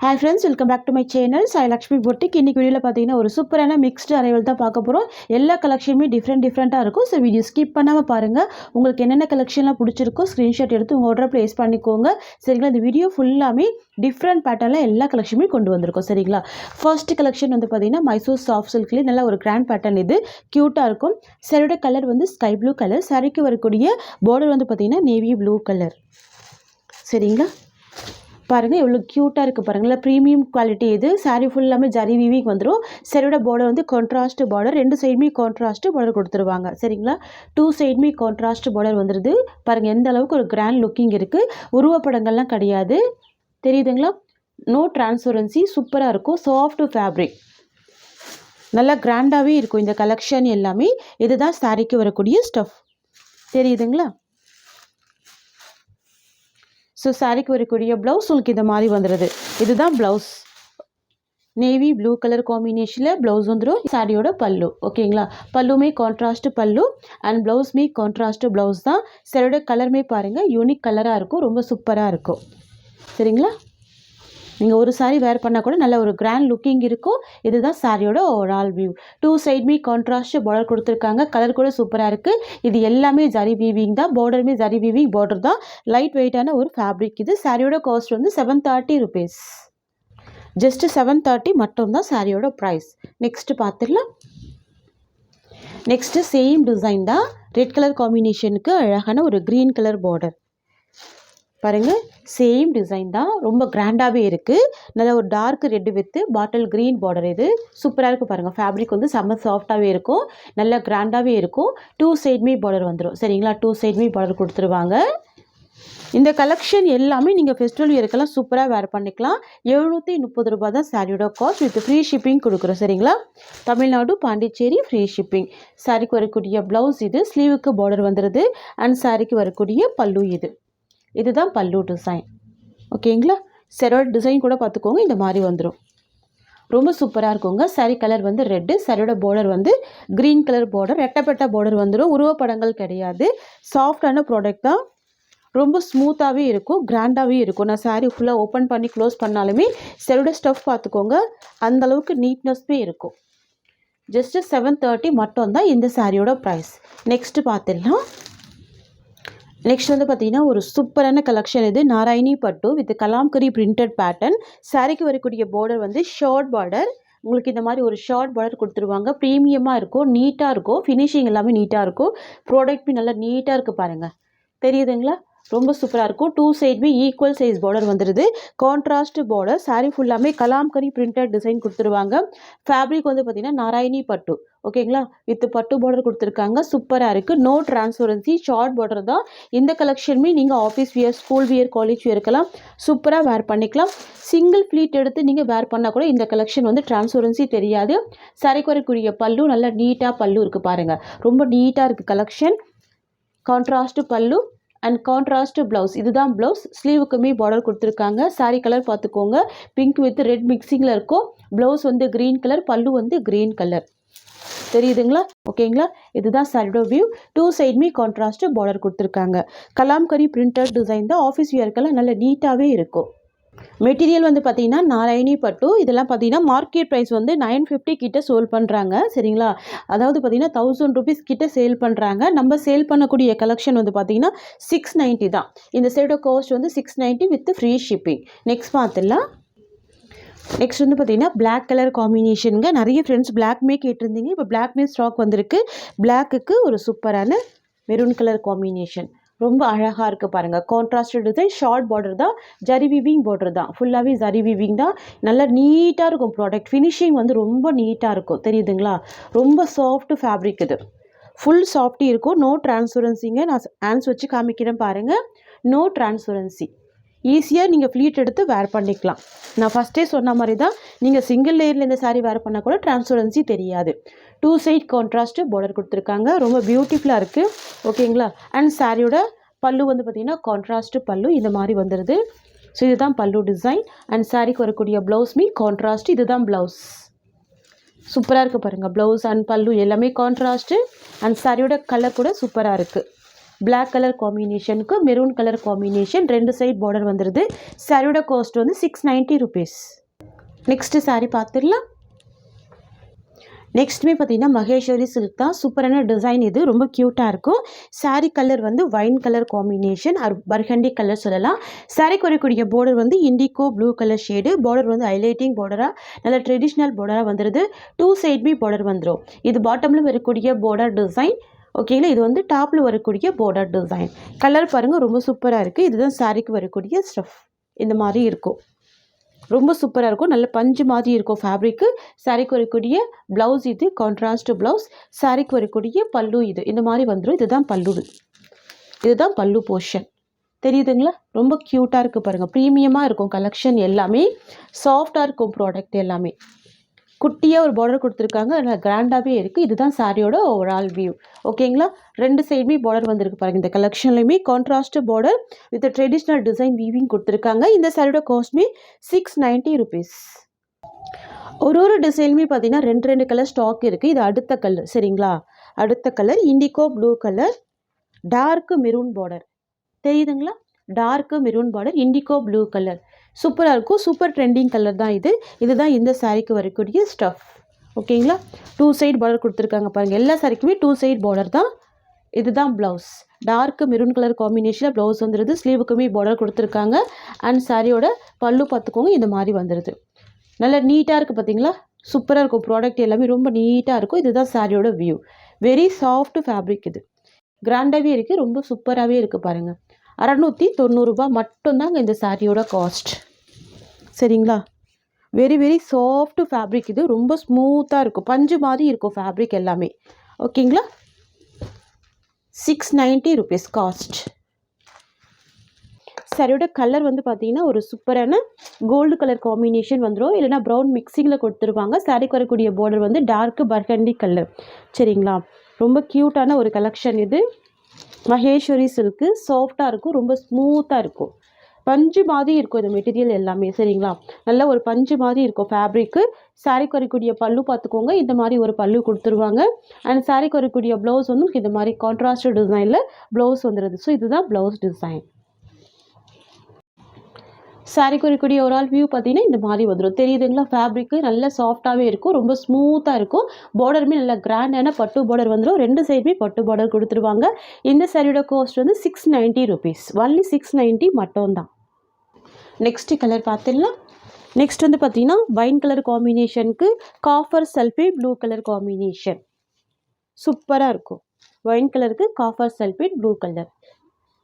Hi friends, welcome back to my channel. Sai Lakshmi Boutique. இன்னைக்கு வீடியோல பாத்தீங்கன்னா ஒரு சூப்பரான மிக்ஸ்ட் அரைவல் தான் பார்க்க போறோம். எல்லா கலெக்ஷனுமே டிஃபரெண்டா இருக்கும். சோ வீடியோ ஸ்கிப் பண்ணாம பாருங்க. உங்களுக்கு என்னென்ன கலெக்ஷன்லாம் பிடிச்சிருக்கோ ஸ்கிரீன்ஷாட் எடுத்து உங்க ஆர்டர் பிளேஸ் பண்ணிக்கோங்க. சரிங்களா? இந்த வீடியோ ஃபுல்லாமே டிஃபரெண்ட் பேட்டர்ன்ல எல்லா கலெக்ஷனுமே கொண்டு வந்திருக்கோம். சரிங்களா? ஃபர்ஸ்ட் கலெக்ஷன் வந்து பாத்தீங்கன்னா மைசூர் சாஃப்ட் சில்க்ல நல்ல ஒரு கிராண்ட் பேட்டர்ன் இது. கியூட்டா இருக்கும். சாரியோட கலர் வந்து ஸ்கை ப்ளூ கலர். சாரிக்கு வரக்கூடிய border வந்து பாத்தீங்கன்னா நேவி ப்ளூ கலர். சரிங்களா? பாருங்க எவ்வளோ க்யூட்டாக இருக்குது பாருங்கள். இல்லை ப்ரீமியம் குவாலிட்டி இது. சாரீ ஃபுல்லாமே ஜரி வீவிங் வந்துடும். சரியோட பார்டர் வந்து கான்ட்ராஸ்ட் பார்டர். ரெண்டு சைடுமே கான்ட்ராஸ்ட் பார்டர் கொடுத்துருவாங்க. சரிங்களா? டூ சைடுமே கான்ட்ராஸ்ட் பார்டர் வந்துடுது. பாருங்கள் எந்த அளவுக்கு ஒரு கிராண்ட் லுக்கிங் இருக்குது. உருவப்படங்கள்லாம் கிடையாது. தெரியுதுங்களா? No transparency. சூப்பராக இருக்கும். Soft fabric. நல்லா கிராண்டாகவே இருக்கும் இந்த கலெக்ஷன் எல்லாமே. இதுதான் சாரீக்கு வரக்கூடிய ஸ்டஃப். தெரியுதுங்களா? ஸோ சாரிக்கு வரக்கூடிய ப்ளவுஸ் உங்களுக்கு இந்த மாதிரி வந்துடுது. இதுதான் ப்ளவுஸ். நேவி ப்ளூ கலர் காம்பினேஷனில் ப்ளவுஸ் வந்துடும். சாரியோட பல்லு. ஓகேங்களா? பல்லுமே கான்ட்ராஸ்ட் பல்லு அண்ட் ப்ளவுஸ்மே கான்ட்ராஸ்ட் ப்ளவுஸ் தான். சாரியோட கலருமே பாருங்கள் யூனிக் கலராக இருக்கும். ரொம்ப சூப்பராக இருக்கும். சரிங்களா? நீங்கள் ஒரு சாரீ வேர் பண்ணால் கூட நல்ல ஒரு கிராண்ட் லுக்கிங் இருக்கும். இதுதான் சாரியோட ஓவரால் வியூ. டூ சைடுமே கான்ட்ராஸ்ட் பார்டர் கொடுத்துருக்காங்க. கலர் கூட சூப்பராக இருக்குது. இது எல்லாமே ஜரி வீவிங் தான். பார்டருமே ஜரி வீவிங் பார்டர் தான். லைட் வெயிட்டான ஒரு ஃபேப்ரிக் இது. சாரியோட காஸ்ட் வந்து 730 rupees. ஜஸ்ட் 730 மட்டும்தான் சாரியோட ப்ரைஸ். நெக்ஸ்ட் பார்த்துடலாம். நெக்ஸ்ட்டு சேம் டிசைன் தான். ரெட் கலர் காம்பினேஷனுக்கு அழகான ஒரு க்ரீன் கலர் பார்டர். பாருங்கள் சேம் டிசைன் தான். ரொம்ப கிராண்டாகவே இருக்குது. நல்ல ஒரு dark red with bottle green border. இது சூப்பராக இருக்குது பாருங்கள். ஃபேப்ரிக் வந்து செம்ம சாஃப்டாகவே இருக்கும். நல்ல கிராண்டாகவே இருக்கும். டூ சைடுமே பார்டர் வந்துடும். சரிங்களா? டூ சைடுமே பார்டர் கொடுத்துருவாங்க. இந்த கலெக்ஷன் எல்லாமே நீங்கள் ஃபெஸ்டிவல் இயர்க்கெல்லாம் சூப்பராக வேர் பண்ணிக்கலாம். 730 ரூபா தான் சாரியோட காஸ்ட். வித் ஃப்ரீ ஷிப்பிங் கொடுக்குறோம். சரிங்களா? Tamil Nadu Pondicherry free shipping. சாரிக்கு வரக்கூடிய ப்ளவுஸ் இது. ஸ்லீவுக்கு பார்டர் வந்துடுது. அண்ட் சாரிக்கு வரக்கூடிய பல்லு இது. இதுதான் பல்லு டிசைன். ஓகேங்களா? சாரியோட டிசைன் கூட பார்த்துக்கோங்க. இந்த மாதிரி வந்துடும். ரொம்ப சூப்பராக இருக்குங்க. சாரி கலர் வந்து ரெட்டு. சாரியோட பார்டர் வந்து க்ரீன் கலர் பார்டர். ரெட்டப்பட்ட பார்டர் வந்துடும். உருவப்படங்கள் கிடையாது. சாஃப்டான ப்ராடக்ட் தான். ரொம்ப ஸ்மூத்தாகவே இருக்கும். கிராண்டாகவே இருக்கும். நான் சாரீ ஃபுல்லாக ஓப்பன் பண்ணி க்ளோஸ் பண்ணாலுமே சாரியோட ஸ்டஃப் பார்த்துக்கோங்க. அந்தளவுக்கு நீட்னஸ்மே இருக்கும். ஜஸ்ட்டு 730 மட்டும்தான் இந்த சாரியோட ப்ரைஸ். நெக்ஸ்ட்டு பார்த்துடலாம். நெக்ஸ்ட் வந்து பார்த்தீங்கன்னா ஒரு சூப்பரான கலெக்ஷன் இது. நாராயணி பட்டு வித் கலாம்கரி பிரிண்டட் பேட்டர்ன். சாரிக்கு வரக்கூடிய பார்டர் வந்து ஷார்ட் பார்டர். உங்களுக்கு இந்த மாதிரி ஒரு ஷார்ட் பார்டர் கொடுத்துருவாங்க. ப்ரீமியமாக இருக்கும். நீட்டாக இருக்கும். ஃபினிஷிங் எல்லாமே நீட்டாக இருக்கும். ப்ராடக்ட்மே நல்லா நீட்டாக இருக்குது பாருங்கள். தெரியுதுங்களா? ரொம்ப சூப்பராக இருக்கும். டூ சைடுமே ஈக்குவல் சைஸ் பார்டர் வந்துடுது. Contrast border. சாரீ ஃபுல்லாமே கலாம்கரி பிரிண்டட் டிசைன் கொடுத்துருவாங்க. ஃபேப்ரிக் வந்து பார்த்தீங்கன்னா நாராயணி பட்டு. ஓகேங்களா? வித் பட்டு பார்டர் கொடுத்துருக்காங்க. சூப்பராக இருக்குது. No transparency. ஷார்ட் பார்டர் தான். இந்த கலெக்ஷனுமே நீங்கள் office wear, school wear, college வியர்க்கெல்லாம் சூப்பராக வேர் பண்ணிக்கலாம். சிங்கிள் ஃப்ளீட் எடுத்து நீங்கள் வேர் பண்ணால் கூட இந்த கலெக்ஷன் வந்து டிரான்ஸ்பரன்சி தெரியாது. சாரிக்கு வரக்கூடிய பல்லு நல்லா நீட்டாக பல்லு இருக்குது பாருங்கள். ரொம்ப நீட்டாக இருக்குது கலெக்ஷன். கான்ட்ராஸ்ட் பல்லு அண்ட் கான்ட்ராஸ்ட் ப்ளவுஸ். இதுதான் ப்ளவுஸ். ஸ்லீவுக்குமே பார்டர் கொடுத்துருக்காங்க. சாரீ கலர் பார்த்துக்கோங்க. பிங்க் வித் ரெட் மிக்சிங்கில் இருக்கும். ப்ளவுஸ் வந்து க்ரீன் கலர். பல்லு வந்து க்ரீன் கலர். தெரியுதுங்களா? ஓகேங்களா? இதுதான் சாரியோட வியூ. டூ சைடுமே கான்ட்ராஸ்ட் பார்டர் கொடுத்துருக்காங்க. கலாம்கரி பிரிண்டட் டிசைன் தான். ஆஃபீஸ் வியர்க்கெல்லாம் நல்ல நீட்டாகவே இருக்கும். மெட்டீரியல் வந்து பார்த்தீங்கன்னா நாராயணி பட்டு. இதெல்லாம் பார்த்தீங்கன்னா மார்க்கெட் ப்ரைஸ் வந்து 950 கிட்ட சேல் பண்ணுறாங்க. சரிங்களா? அதாவது பார்த்தீங்கன்னா 1000 rupees கிட்ட சேல் பண்ணுறாங்க. நம்ம சேல் பண்ணக்கூடிய கலெக்ஷன் வந்து பார்த்தீங்கன்னா 690 தான். இந்த சைடோட காஸ்ட் வந்து 690 வித் ஃப்ரீ ஷிப்பிங். நெக்ஸ்ட் பார்த்துடலாம். நெக்ஸ்ட் வந்து பார்த்தீங்கன்னா பிளாக் கலர் காம்பினேஷனுங்க. நிறைய ஃப்ரெண்ட்ஸ் பிளாக்மே கேட்டிருந்தீங்க. இப்போ பிளாக்மே ஸ்டாக் வந்திருக்கு. பிளாக்குக்கு ஒரு சூப்பரான மெரூன் கலர் காம்பினேஷன். ரொம்ப அழகாக இருக்குது பாருங்கள். Contrast design. ஷார்ட் பார்டர் தான். ஜரி வீவிங் பார்டர் தான். ஃபுல்லாகவே ஜரி வீவிங் தான். நல்லா நீட்டாக இருக்கும் ப்ராடக்ட். ஃபினிஷிங் வந்து ரொம்ப நீட்டாக இருக்கும். தெரியுதுங்களா? ரொம்ப சாஃப்ட் ஃபேப்ரிக் இது. ஃபுல் சாஃப்டி இருக்கும். நோ டிரான்ஸ்பரன்சிங்க. நான் ஹேண்ட்ஸ் வச்சு காமிக்கிறேன் பாருங்கள். No transparency. ஈஸியாக நீங்கள் ஃப்ளீட் எடுத்து வேர் பண்ணிக்கலாம். நான் ஃபஸ்ட்டே சொன்ன மாதிரி தான். நீங்கள் சிங்கிள் லேயரில் இந்த சாரீ வேர் பண்ணால் கூட டிரான்ஸ்பரன்சி தெரியாது. டூ சைட் கான்ட்ராஸ்ட் பார்டர் கொடுத்துருக்காங்க. ரொம்ப பியூட்டிஃபுல்லாக இருக்குது. ஓகேங்களா? அண்ட் சாரியோட பல்லு வந்து பார்த்திங்கன்னா கான்ட்ராஸ்ட் பல்லு இந்த மாதிரி வந்துடுது. ஸோ இதுதான் பல்லு டிசைன். அண்ட் சாரிக்கு வரக்கூடிய ப்ளவுஸ்மே கான்ட்ராஸ்ட். இதுதான் ப்ளவுஸ். சூப்பராக இருக்குது பாருங்கள். ப்ளவுஸ் அண்ட் பல்லு எல்லாமே கான்ட்ராஸ்ட்டு. அண்ட் சாரியோட கலர் கூட சூப்பராக இருக்குது. பிளாக் கலர் காம்பினேஷனுக்கு maroon colour combination, 2 side border வந்துடுது. சாரியோட காஸ்ட் வந்து 690 ருபீஸ். நெக்ஸ்ட்டு சாரி பார்த்துடலாம். நெக்ஸ்ட்டுமே பார்த்தீங்கன்னா மகேஸ்வரி சில்க் தான். சூப்பரான டிசைன், இது ரொம்ப க்யூட்டாக இருக்கும். சாரீ கலர் வந்து wine colour combination, burgundy colour சொல்லலாம். சாரீக்கு வரக்கூடிய பார்டர் வந்து indigo blue colour shade. Border வந்து ஹைலைட்டிங் பார்டராக நல்ல ட்ரெடிஷ்னல் பார்டராக வந்துடுது. 2 சைட்மே பார்டர் வந்துடும். இது பாட்டமில் வரக்கூடிய பார்டர் டிசைன். ஓகேங்களா, இது வந்து டாப்பில் வரக்கூடிய பார்டர் டிசைன். கலர் பாருங்கள், ரொம்ப சூப்பராக இருக்குது. இதுதான் சாரீக்கு வரக்கூடிய ஸ்டஃப். இந்த மாதிரி இருக்கும், ரொம்ப சூப்பராக இருக்கும். நல்ல பஞ்சு மாதிரி இருக்கும் ஃபேப்ரிக்கு. சாரீக்கு வரக்கூடிய ப்ளவுஸ் இது கான்ட்ராஸ்ட் ப்ளவுஸ். சாரீக்கு வரக்கூடிய பல்லு இது இந்த மாதிரி வந்துடும். இதுதான் பல்லு, இதுதான் பல்லு போர்ஷன். தெரியுதுங்களா? ரொம்ப க்யூட்டாக இருக்குது பாருங்கள். ப்ரீமியமாக இருக்கும் கலெக்ஷன் எல்லாமே. சாஃப்டாக இருக்கும் ப்ராடக்ட் எல்லாமே. குட்டியாக ஒரு பார்டர் கொடுத்துருக்காங்க, நல்லா கிராண்டாகவே இருக்குது. இதுதான் சாரியோட ஓவரால் வியூ. ஓகேங்களா, 2 சைடுமே பார்டர் வந்திருக்கு பாருங்கள். இந்த கலெக்ஷன்லையுமே contrast border with traditional design weaving கொடுத்துருக்காங்க. இந்த சாரியோட காஸ்ட்மே 690 ருபீஸ். ஒரு டிசைனுமே பார்த்தீங்கன்னா 2 கலர் ஸ்டாக் இருக்குது. இது அடுத்த கலர், சரிங்களா? அடுத்த colour indigo blue colour, dark maroon border. தெரியுதுங்களா? Dark maroon border, indigo blue colour. சூப்பராக இருக்கும். சூப்பர் ட்ரெண்டிங் கலர் தான் இது. இதுதான் இந்த சாரீக்கு வரக்கூடிய ஸ்டஃப். ஓகேங்களா, 2 சைட் பார்டர் கொடுத்துருக்காங்க பாருங்கள். எல்லா சாரிக்குமே 2 சைட் பார்டர் தான். இதுதான் ப்ளவுஸ். டார்க் மெரூன் கலர் காம்பினேஷனில் ப்ளவுஸ் வந்துடுது. ஸ்லீவுக்குமே பார்டர் கொடுத்துருக்காங்க. அண்ட் சாரியோட பல்லு பார்த்துக்கோங்க, இந்த மாதிரி வந்துடுது. நல்லா நீட்டாக இருக்குது பார்த்தீங்களா? சூப்பராக இருக்கும். ப்ராடக்ட் எல்லாமே ரொம்ப நீட்டாக இருக்கும். இதுதான் சாரியோட வியூ. Very soft fabric. இது கிராண்டாகவே இருக்குது, ரொம்ப சூப்பராகவே இருக்குது பாருங்கள். 690 ரூபா மட்டும்தாங்க இந்த சாரியோட காஸ்ட், சரிங்களா? Very soft fabric. இது ரொம்ப ஸ்மூத்தாக இருக்கும், பஞ்சு மாதிரி இருக்கும் ஃபேப்ரிக் எல்லாமே. ஓகேங்களா, 690 ருபீஸ் காஸ்ட். சாரியோட கலர் வந்து பார்த்தீங்கன்னா ஒரு சூப்பரான கோல்டு கலர் காம்பினேஷன் வந்துடும், இல்லைனா ப்ரௌன் மிக்சிங்கில் கொடுத்துருவாங்க. சாரிக்கு வரக்கூடிய பார்டர் வந்து டார்க் பர்கண்டி கலர், சரிங்களா? ரொம்ப க்யூட்டான ஒரு கலெக்ஷன் இது. மகேஸ்வரி சில்க்கு சாஃப்டாக இருக்கும், ரொம்ப ஸ்மூத்தாக இருக்கும். பஞ்சு மாதிரி இருக்கும் இந்த மெட்டீரியல் எல்லாமே, சரிங்களா? நல்ல ஒரு பஞ்சு மாதிரி இருக்கும் ஃபேப்ரிக்கு. சாரிக்கு வரக்கூடிய பல்லு பார்த்துக்கோங்க, இந்த மாதிரி ஒரு பல்லு கொடுத்துருவாங்க. அண்ட் சாரிக்கு வரக்கூடிய ப்ளவுஸ் வந்து இந்த மாதிரி கான்ட்ராஸ்ட் டிசைனில் ப்ளவுஸ் வந்துடுது. ஸோ இதுதான் ப்ளவுஸ் டிசைன். சாரிக்கு வரக்கூடிய ஒரு ஆள் வியூ பார்த்தீங்கன்னா இந்த மாதிரி வந்துடும். தெரியுதுங்களா? ஃபேப்ரிக்கு நல்ல சாஃப்டாகவே இருக்கும், ரொம்ப ஸ்மூத்தாக இருக்கும். பார்டருமே நல்ல கிராண்டான பட்டு பார்டர் வந்துடும். 2 சைடுமே பட்டு பார்டர் கொடுத்துருவாங்க. இந்த சாரியோட காஸ்ட் வந்து 690 ருபீஸ். ஒன்லி 690 மட்டும்தான். நெக்ஸ்ட்டு கலர் பார்த்துடலாம். நெக்ஸ்ட் வந்து பார்த்தீங்கன்னா வைன் கலர் காம்பினேஷனுக்கு copper sulphate blue colour combination. சூப்பராக இருக்கும். வைன் கலருக்கு காஃபர் சல்ஃபேட் ப்ளூ கலர்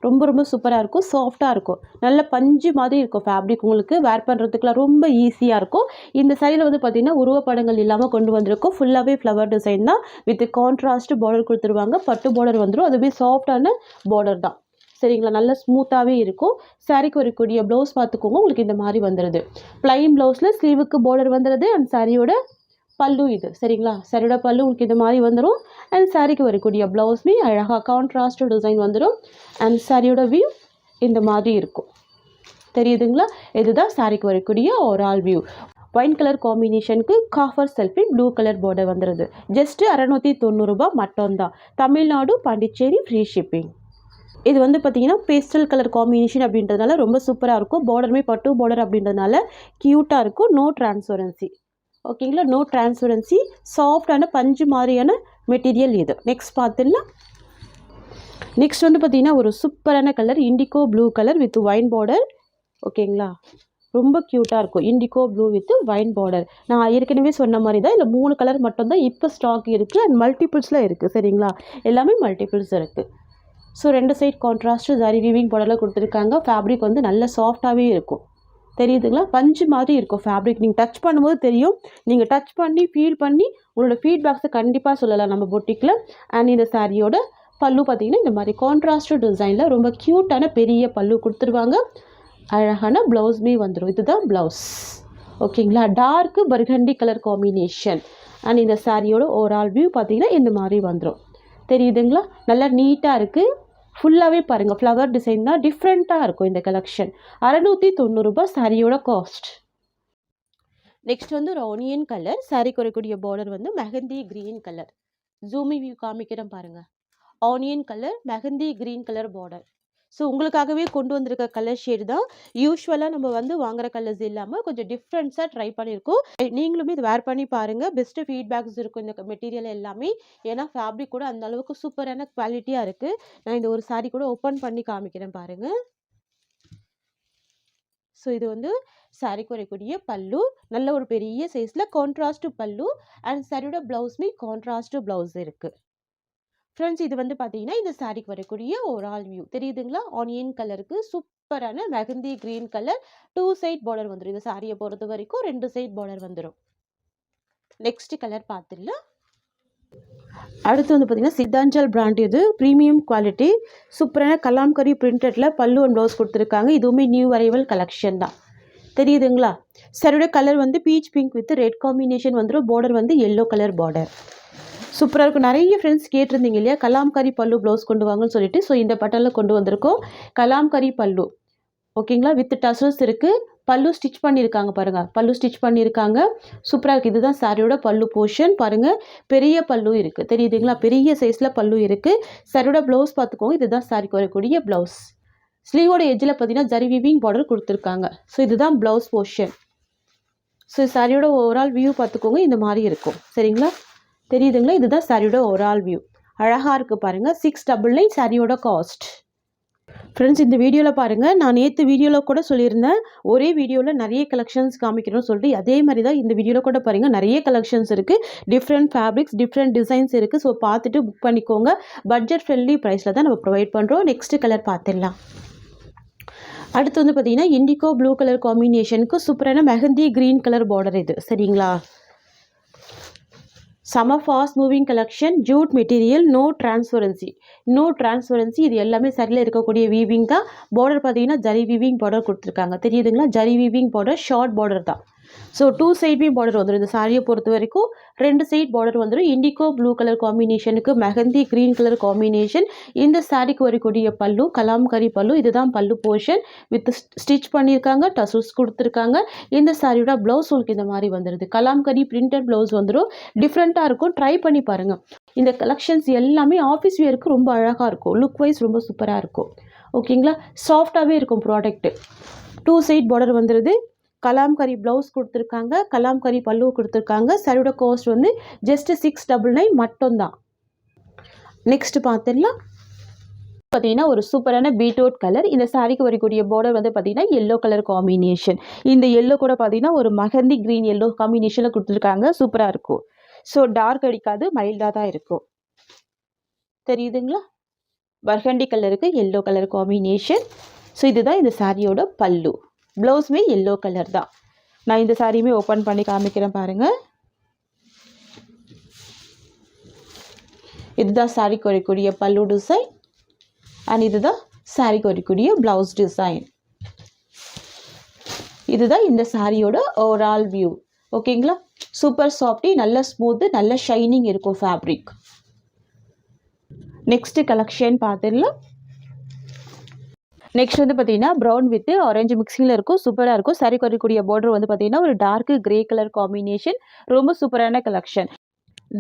ரொம்ப சூப்பராக இருக்கும். சாஃப்டாக இருக்கும், நல்ல பஞ்சு மாதிரி இருக்கும் ஃபேப்ரிக். உங்களுக்கு வேர் பண்ணுறதுக்குலாம் ரொம்ப ஈஸியாக இருக்கும். இந்த சைடில் வந்து பார்த்திங்கன்னா உருவப்படங்கள் இல்லாமல் கொண்டு வந்திருக்கும். ஃபுல்லாகவே ஃப்ளவர் டிசைன் தான், வித் கான்ட்ராஸ்ட் பார்டர் கொடுத்துருவாங்க. பட்டு பார்டர் வந்துடும், அதுவே சாஃப்டான பார்டர் தான், சரிங்களா? நல்ல ஸ்மூத்தாகவே இருக்கும். சாரிக்கு வரக்கூடிய ப்ளவுஸ் பார்த்துக்கோங்க, உங்களுக்கு இந்த மாதிரி வந்துடுது. ப்ளைன் ப்ளவுஸில் ஸ்லீவுக்கு பார்டர் வந்துடுது. அண்ட் சாரியோட பல்லு இது, சரிங்களா? சாரியோட பல்லு உங்களுக்கு இந்த மாதிரி வந்துடும். அண்ட் சாரிக்கு வரக்கூடிய ப்ளவுஸ்மே அழகாக கான்ட்ராஸ்ட் டிசைன் வந்துடும். அண்ட் சாரியோட வியூ இந்த மாதிரி இருக்கும். தெரியுதுங்களா? இதுதான் சாரிக்கு வரக்கூடிய ஓவரால் வியூ. ஒயின் கலர் காம்பினேஷனுக்கு copper sulphate blue colour border வந்துடுது. ஜஸ்ட்டு 690 ரூபா மட்டும்தான். Tamil Nadu, Pondicherry, free shipping. இது வந்து பார்த்திங்கன்னா பேஸ்டல் கலர் காம்பினேஷன் அப்படின்றதுனால ரொம்ப சூப்பராக இருக்கும். பார்டருமே பட்டு பார்டர் அப்படின்றதுனால க்யூட்டாக இருக்கும். No transparency. ஓகேங்களா, நோ டிரான்ஸ்பரன்சி. சாஃப்டான பஞ்சு மாதிரியான மெட்டீரியல் இது. நெக்ஸ்ட் பார்த்துடலாம். நெக்ஸ்ட் வந்து பார்த்திங்கன்னா ஒரு சூப்பரான colour indigo blue colour with wine border. ஓகேங்களா, ரொம்ப க்யூட்டாக இருக்கும். Indigo blue with wine border. நான் ஏற்கனவே சொன்ன மாதிரி தான், இல்லை 3 கலர் மட்டும்தான் இப்போ ஸ்டாக் இருக்குது. அண்ட் மல்டிபிள்ஸில் இருக்குது, சரிங்களா? எல்லாமே மல்டிபிள்ஸ் இருக்குது. So 2 side contrast zari weaving பார்டரில் கொடுத்துருக்காங்க. ஃபேப்ரிக் வந்து நல்ல சாஃப்டாகவே இருக்கும். தெரியுதுங்களா? பஞ்சு மாதிரி இருக்கும் ஃபேப்ரிக். நீங்கள் டச் பண்ணும்போது தெரியும். நீங்கள் டச் பண்ணி ஃபீல் பண்ணி உங்களோட ஃபீட்பேக்ஸை கண்டிப்பாக சொல்லலாம் நம்ம பொட்டிக்கில். அண்ட் இந்த சாரியோட பல்லு பார்த்திங்கன்னா இந்த மாதிரி கான்ட்ராஸ்ட் டிசைனில் ரொம்ப க்யூட்டான பெரிய பல்லு கொடுத்துருவாங்க. அழகான ப்ளவுஸ்மே வந்துடும். இதுதான் ப்ளவுஸ். ஓகேங்களா, dark burgundy colour combination. And இந்த சாரியோட ஓவரால் வியூ பார்த்திங்கன்னா இந்த மாதிரி வந்துடும். தெரியுதுங்களா? நல்லா நீட்டாக இருக்குது. ஃபுல்லாகவே பாருங்கள் ஃப்ளவர் டிசைன் தான், டிஃப்ரெண்ட்டாக இருக்கும் இந்த கலெக்ஷன். 690 ரூபா சாரியோட காஸ்ட். நெக்ஸ்ட் வந்து ஒரு ஆனியன் கலர். சாரி குறைக்கூடிய பார்டர் வந்து mehndi green colour. Zomi view காமிக்கிறேன் பாருங்கள். Onion colour, mehndi green colour border. So உங்களுக்காகவே கொண்டு வந்திருக்க கலர் ஷேடு தான். யூஸ்வலாக நம்ம வந்து வாங்குற கலர்ஸ் இல்லாமல் கொஞ்சம் டிஃப்ரெண்ட்ஸாக ட்ரை பண்ணியிருக்கோம். நீங்களுமே இது வேர் பண்ணி பாருங்கள். பெஸ்ட்டு ஃபீட்பேக்ஸ் இருக்கும் இந்த மெட்டீரியல் எல்லாமே. ஏன்னா ஃபேப்ரிக் கூட அந்த அளவுக்கு சூப்பரான குவாலிட்டியாக இருக்குது. நான் இந்த ஒரு சாரீ கூட ஓப்பன் பண்ணி காமிக்கிறேன் பாருங்கள். ஸோ இது வந்து சாரீக்கு வரக்கூடிய பல்லு. நல்ல ஒரு பெரிய சைஸில் கான்ட்ராஸ்ட் பல்லு அண்ட் சாரியோட ப்ளவுஸ்மே கான்ட்ராஸ்ட் ப்ளவுஸ் இருக்குது. ஃப்ரெண்ட்ஸ் இது வந்து பார்த்தீங்கன்னா இந்த சாரீக்கு வரக்கூடிய ஓவரால் வியூ தெரியுதுங்களா? ஆனியன் கலருக்கு சூப்பரான mehndi green colour 2 side border வந்துடும். இந்த சாரியை பொறுத்த வரைக்கும் 2 சைட் பார்டர் வந்துடும். நெக்ஸ்ட் கலர் பார்த்துடலாம். அடுத்து வந்து பார்த்தீங்கன்னா சித்தாஞ்சல் பிராண்ட். இது ப்ரீமியம் குவாலிட்டி சூப்பரான கலாம்கரி பிரிண்டடில் பல்லு அண்ட் ப்ளவுஸ் கொடுத்துருக்காங்க. இதுவுமே நியூ அரைவல் கலெக்ஷன் தான். தெரியுதுங்களா? சாரியோட கலர் வந்து beach pink with red combination வந்துடும். பார்டர் வந்து எல்லோ கலர் பார்டர். சூப்பராக இருக்கும். நிறைய ஃப்ரெண்ட்ஸ் கேட்டிருந்தீங்க இல்லையா கலாம்கரி பல்லு ப்ளவுஸ் கொண்டு வாங்கன்னு சொல்லிட்டு. ஸோ இந்த பட்டனில் கொண்டு வந்திருக்கோம் கலாம்கரி பல்லு. ஓகேங்களா? வித் டசல்ஸ் இருக்குது. பல்லு ஸ்டிச் பண்ணியிருக்காங்க பாருங்கள். பல்லு ஸ்டிச் பண்ணியிருக்காங்க. சூப்பராக இருக்குது. இதுதான் சாரியோட பல்லு போர்ஷன் பாருங்கள். பெரிய பல்லு இருக்குது. தெரியுதுங்களா? பெரிய சைஸில் பல்லு இருக்குது. சாரியோட ப்ளவுஸ் பார்த்துக்கோங்க. இதுதான் சாரிக்கு வரக்கூடிய ப்ளவுஸ். ஸ்லீவோட எஜ்ஜில் பார்த்தீங்கன்னா ஜரி வீவிங் பார்டர் கொடுத்துருக்காங்க. ஸோ இதுதான் ப்ளவுஸ் போர்ஷன். ஸோ சாரியோட ஓவரால் வியூ பார்த்துக்கோங்க. இந்த மாதிரி இருக்கும். சரிங்களா? தெரியுதுங்களா? இதுதான் சாரியோட ஓவரால் வியூ. அழகாக இருக்குது பாருங்கள். 699 சாரியோட காஸ்ட். ஃப்ரெண்ட்ஸ் இந்த வீடியோவில் பாருங்கள். நான் நேற்று வீடியோவில் கூட சொல்லியிருந்தேன் ஒரே வீடியோவில் நிறைய கலெக்ஷன்ஸ் காமிக்கணும்னு சொல்லிட்டு. அதே மாதிரி தான் இந்த வீடியோவில் கூட பாருங்கள் நிறைய கலெக்ஷன்ஸ் இருக்குது. டிஃப்ரெண்ட் ஃபேப்ரிக்ஸ் டிஃப்ரெண்ட் டிசைன்ஸ் இருக்குது. ஸோ பார்த்துட்டு புக் பண்ணிக்கோங்க. பட்ஜெட் ஃப்ரெண்ட்லி ப்ரைஸில் தான் நம்ம ப்ரொவைட் பண்ணுறோம். நெக்ஸ்ட் கலர் பார்த்துடலாம். அடுத்து வந்து பார்த்தீங்கன்னா இண்டிகோ ப்ளூ கலர் காம்பினேஷனுக்கு சூப்பரான மெஹந்தி க்ரீன் கலர் பார்டர் இது. சரிங்களா? செம fast moving collection. Jute material. No transparency. இது எல்லாமே சரியில் இருக்கக்கூடிய வீவிங் தான். பார்டர் பார்த்தீங்கன்னா ஜரி வீவிங் பார்டர் கொடுத்துருக்காங்க. தெரியுதுங்களா? Zari weaving border short border தான். ஸோ 2 சைடுமே பார்டர் வந்துடும். இந்த சாரியை பொறுத்த வரைக்கும் 2 சைட் பார்டர் வந்துடும். இண்டிகோ ப்ளூ கலர் காம்பினேஷனுக்கு மெஹந்தி க்ரீன் கலர் காம்பினேஷன். இந்த சாரிக்கு வரக்கூடிய பல்லு கலாம்கரி பல்லு. இதுதான் பல்லு போர்ஷன். வித் ஸ்டிச் பண்ணியிருக்காங்க. டசல்ஸ் கொடுத்துருக்காங்க. இந்த சாரியோட ப்ளவுஸ் உங்களுக்கு இந்த மாதிரி வந்துடுது. கலாம்கரி பிரிண்டட் ப்ளவுஸ் வந்துடும். டிஃப்ரெண்ட்டாக இருக்கும். ட்ரை பண்ணி பாருங்கள். இந்த கலெக்ஷன்ஸ் எல்லாமே ஆஃபீஸ் வியருக்கு ரொம்ப அழகாக இருக்கும். லுக் வைஸ் ரொம்ப சூப்பராக இருக்கும். ஓகேங்களா? சாஃப்டாகவே இருக்கும் ப்ராடக்ட்டு. 2 சைட் பார்டர் வந்துடுது. கலாம்கரி ப்ளவுஸ் கொடுத்துருக்காங்க. கலாம்கரி பல்லு கொடுத்துருக்காங்க. சாரியோட காஸ்ட் வந்து ஜஸ்ட் 699 மட்டும்தான். நெக்ஸ்ட் பார்த்துடலாம். பார்த்தீங்கன்னா ஒரு சூப்பரான பீட்ரூட் கலர். இந்த சாரிக்கு வரக்கூடிய பார்டர் வந்து பார்த்தீங்கன்னா எல்லோ கலர் காம்பினேஷன். இந்த எல்லோ கூட பார்த்தீங்கன்னா ஒரு மெஹந்தி க்ரீன் எல்லோ காம்பினேஷனில் கொடுத்துருக்காங்க. சூப்பராக இருக்கும். ஸோ டார்க் அடிக்காது. மைல்டாக தான் இருக்கும். தெரியுதுங்களா? பர்கண்டி கலருக்கு எல்லோ கலர் காம்பினேஷன். ஸோ இதுதான் இந்த சாரியோட பல்லு. ப்ளவுஸுமே எல்லோ கலர் தான். நான் இந்த சாரியுமே ஓப்பன் பண்ணி காமிக்கிறேன் பாருங்கள். இதுதான் சாரிக்கு வரக்கூடிய பல்லு டிசைன் அண்ட் இதுதான் சாரிக்கு வரக்கூடிய ப்ளவுஸ் டிசைன். இதுதான் இந்த சாரியோட ஓவரால் வியூ. ஓகேங்களா? சூப்பர் சாஃப்டி, நல்ல ஸ்மூத்து, நல்ல ஷைனிங் இருக்கும் ஃபேப்ரிக். நெக்ஸ்ட் கலெக்ஷன் பார்த்துடலாம். நெக்ஸ்ட் வந்து பார்த்தீங்கன்னா ப்ரௌன் வித் ஆரஞ்சு மிக்சிங்கில் இருக்கும். சூப்பராக இருக்கும். சாரிக்கு வரக்கூடிய பார்டர் வந்து பார்த்தீங்கன்னா ஒரு டார்க் கிரே கலர் காம்பினேஷன். ரொம்ப சூப்பரான கலெக்ஷன்.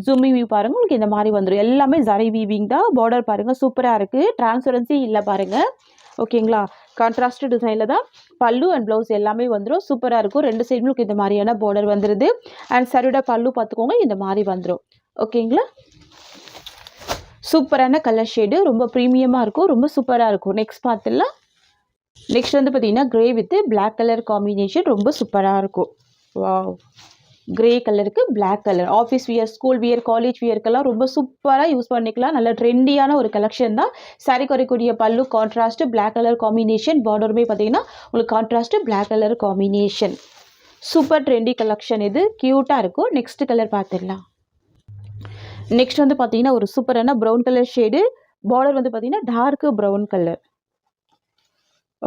ஜூமி வியூ பாருங்கள். உங்களுக்கு இந்த மாதிரி வந்துடும். எல்லாமே ஜரி வீவிங் தான். பார்டர் பாருங்கள் சூப்பராக இருக்குது. டிரான்ஸ்பரன்சி இல்லை பாருங்கள். ஓகேங்களா? கான்ட்ராஸ்ட் டிசைனில் தான் பல்லு அண்ட் ப்ளவுஸ் எல்லாமே வந்துடும். சூப்பராக இருக்கும். 2 சைடுமே உங்களுக்கு இந்த மாதிரியான பார்டர் வந்துடுது. அண்ட் சாரியோட பல்லு பார்த்துக்கோங்க. இந்த மாதிரி வந்துடும். ஓகேங்களா? சூப்பரான கலர் ஷேடு. ரொம்ப ப்ரீமியமாக இருக்கும். ரொம்ப சூப்பராக இருக்கும். நெக்ஸ்ட் பார்த்துடலாம். நெக்ஸ்ட் வந்து பார்த்தீங்கன்னா grey with black colour combination. ரொம்ப சூப்பராக இருக்கும். வாவ்! கிரே கலருக்கு black colour. Office wear, school wear, college வியர்க்கெல்லாம் ரொம்ப சூப்பராக யூஸ் பண்ணிக்கலாம். நல்ல ட்ரெண்டியான ஒரு கலெக்ஷன் தான். சாரி குறைக்கூடிய பல்லு கான்ட்ராஸ்ட் பிளாக் கலர் காம்பினேஷன். பார்டருமே பார்த்தீங்கன்னா உங்களுக்கு contrast black colour combination. Super trendy collection. இது க்யூட்டாக இருக்கும். நெக்ஸ்ட் கலர் பார்த்துடலாம். நெக்ஸ்ட் வந்து பார்த்தீங்கன்னா ஒரு சூப்பரான ப்ரௌன் கலர் ஷேடு. பார்டர் வந்து பார்த்தீங்கன்னா டார்க் ப்ரௌன் கலர்.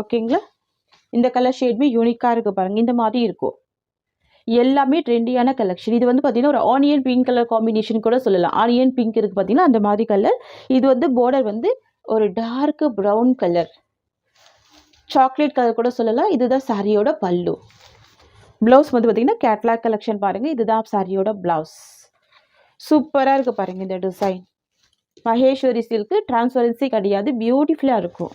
ஓகேங்களா? இந்த கலர் ஷேட்மே யூனிக்காக இருக்குது பாருங்கள். இந்த மாதிரி இருக்கும். எல்லாமே ட்ரெண்டியான கலெக்ஷன். இது வந்து பார்த்தீங்கன்னா ஒரு ஆனியன் பிங்க் கலர் காம்பினேஷன் கூட சொல்லலாம். ஆனியன் பிங்க் இருக்குது பார்த்தீங்கன்னா அந்த மாதிரி கலர். இது வந்து பார்டர் வந்து ஒரு dark brown colour, chocolate colour கூட சொல்லலாம். இதுதான் சாரியோட பல்லு. ப்ளவுஸ் வந்து பார்த்தீங்கன்னா கேட்லாக் கலெக்ஷன் பாருங்கள். இதுதான் சாரியோட ப்ளவுஸ். சூப்பராக இருக்குது பாருங்கள் இந்த டிசைன். மகேஸ்வரி சில்க்கு டிரான்ஸ்பரன்சி கிடையாது, பியூட்டிஃபுல்லாக இருக்கும்.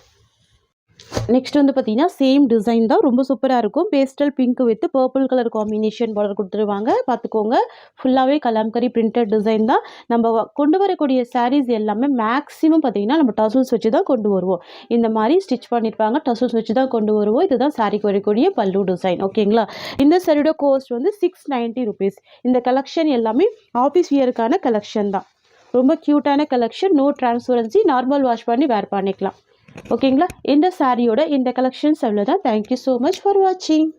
நெக்ஸ்ட் வந்து பார்த்தீங்கன்னா சேம் டிசைன் தான், ரொம்ப சூப்பராக இருக்கும். Pastel pink with purple colour combination border கொடுத்துருவாங்க. பார்த்துக்கோங்க, ஃபுல்லாகவே கலாம்கரி பிரிண்டட் டிசைன் தான். நம்ம கொண்டு வரக்கூடிய சாரீஸ் எல்லாமே மேக்ஸிமம் பார்த்தீங்கன்னா நம்ம டசல்ஸ் வச்சு தான் கொண்டு வருவோம். இந்த மாதிரி ஸ்டிச் பண்ணியிருப்பாங்க, டசல்ஸ் வச்சு தான் கொண்டு வருவோம். இதுதான் சாரீக்கு வரக்கூடிய பல்லு டிசைன். ஓகேங்களா? இந்த சாரியோட கோஸ்ட் வந்து 690 ருபீஸ். இந்த கலெக்ஷன் எல்லாமே ஆஃபீஸ் வியருக்கான கலெக்ஷன் தான். ரொம்ப க்யூட்டான collection, no transparency, normal wash பண்ணி வேர் பண்ணிக்கலாம். ஓகேங்களா? இந்த சாரியோட இந்த கலெக்ஷன்ஸ் அவ்வளோதான். தேங்க்யூ ஸோ மச் ஃபார் வாட்சிங்.